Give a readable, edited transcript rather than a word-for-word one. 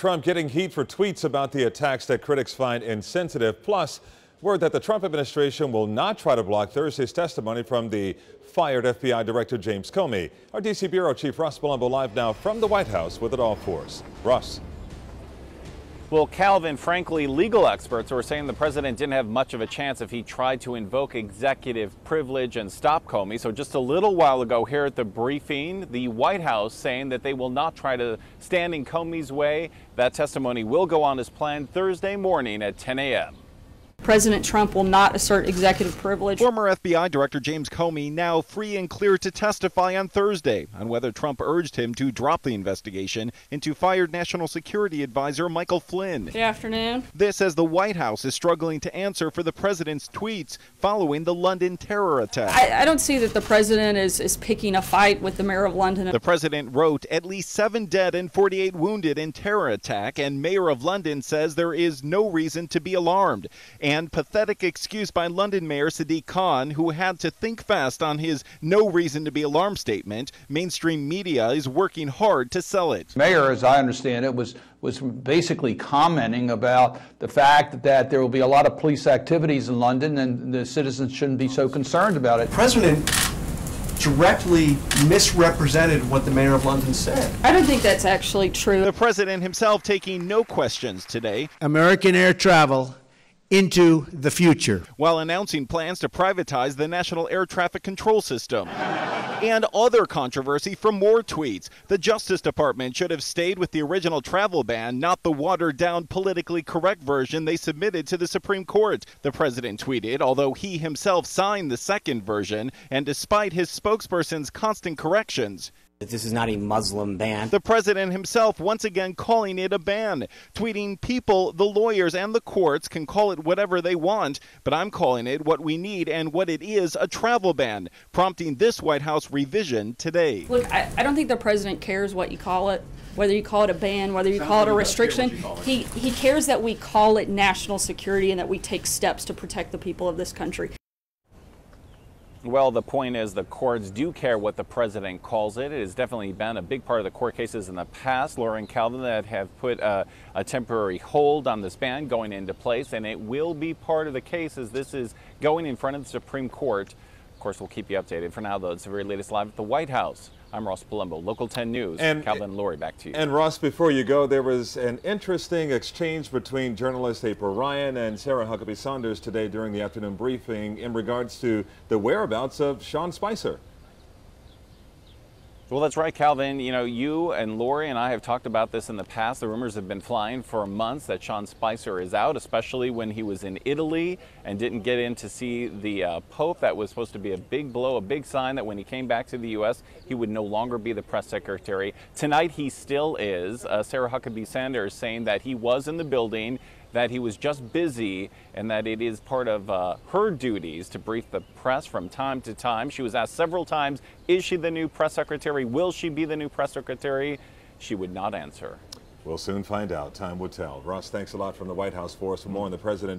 Trump getting heat for tweets about the attacks that critics find insensitive, plus word that the Trump administration will not try to block Thursday's testimony from the fired FBI Director James Comey. Our D.C. Bureau Chief Russ Palumbo live now from the White House with it all for us. Russ. Well, Calvin, frankly, legal experts were saying the president didn't have much of a chance if he tried to invoke executive privilege and stop Comey. So just a little while ago here at the briefing, the White House saying that they will not try to stand in Comey's way. That testimony will go on as planned Thursday morning at 10 a.m. President Trump will not assert executive privilege. Former FBI Director James Comey now free and clear to testify on Thursday on whether Trump urged him to drop the investigation into fired National Security Advisor Michael Flynn. Good afternoon. This as the White House is struggling to answer for the president's tweets following the London terror attack. I don't see that the president is picking a fight with the mayor of London. The president wrote at least 7 dead and 48 wounded in terror attack, and mayor of London says there is no reason to be alarmed. And pathetic excuse by London Mayor Sadiq Khan, who had to think fast on his no reason to be alarmed statement. Mainstream media is working hard to sell it. Mayor, as I understand it, was basically commenting about the fact that there will be a lot of police activities in London and the citizens shouldn't be so concerned about it. The president directly misrepresented what the mayor of London said. I don't think that's actually true. The president himself taking no questions today. American air travel into the future, while announcing plans to privatize the National Air Traffic Control System. And other controversy from more tweets. The Justice Department should have stayed with the original travel ban, not the watered-down, politically correct version they submitted to the Supreme Court, the president tweeted, although he himself signed the second version, and despite his spokesperson's constant corrections. This is not a Muslim ban. The president himself once again calling it a ban, tweeting, people, the lawyers, and the courts can call it whatever they want, but I'm calling it what we need and what it is, a travel ban, prompting this White House revision today. Look, I don't think the president cares what you call it, whether you call it a ban, whether you call it a restriction. He cares that we call it national security and that we take steps to protect the people of this country. Well, the point is the courts do care what the president calls it. It has definitely been a big part of the court cases in the past, Laura and Calvin, that have put a temporary hold on this ban going into place, and it will be part of the case as this is going in front of the Supreme Court. Of course, we'll keep you updated. For now, though, it's the very latest live at the White House. I'm Russ Palumbo, Local 10 News. And Calvin and Lori, back to you. And Russ, before you go, there was an interesting exchange between journalist April Ryan and Sarah Huckabee Sanders today during the afternoon briefing in regards to the whereabouts of Sean Spicer. Well, that's right, Calvin. You know, you and Lori and I have talked about this in the past. The rumors have been flying for months that Sean Spicer is out, especially when he was in Italy and didn't get in to see the Pope. That was supposed to be a big blow, a big sign that when he came back to the U.S., he would no longer be the press secretary. Tonight, he still is. Sarah Huckabee Sanders saying that he was in the building, that he was just busy, and that it is part of her duties to brief the press from time to time. She was asked several times, is she the new press secretary? Will she be the new press secretary? She would not answer. We'll soon find out. Time will tell. Russ, thanks a lot from the White House for us. For more on the president.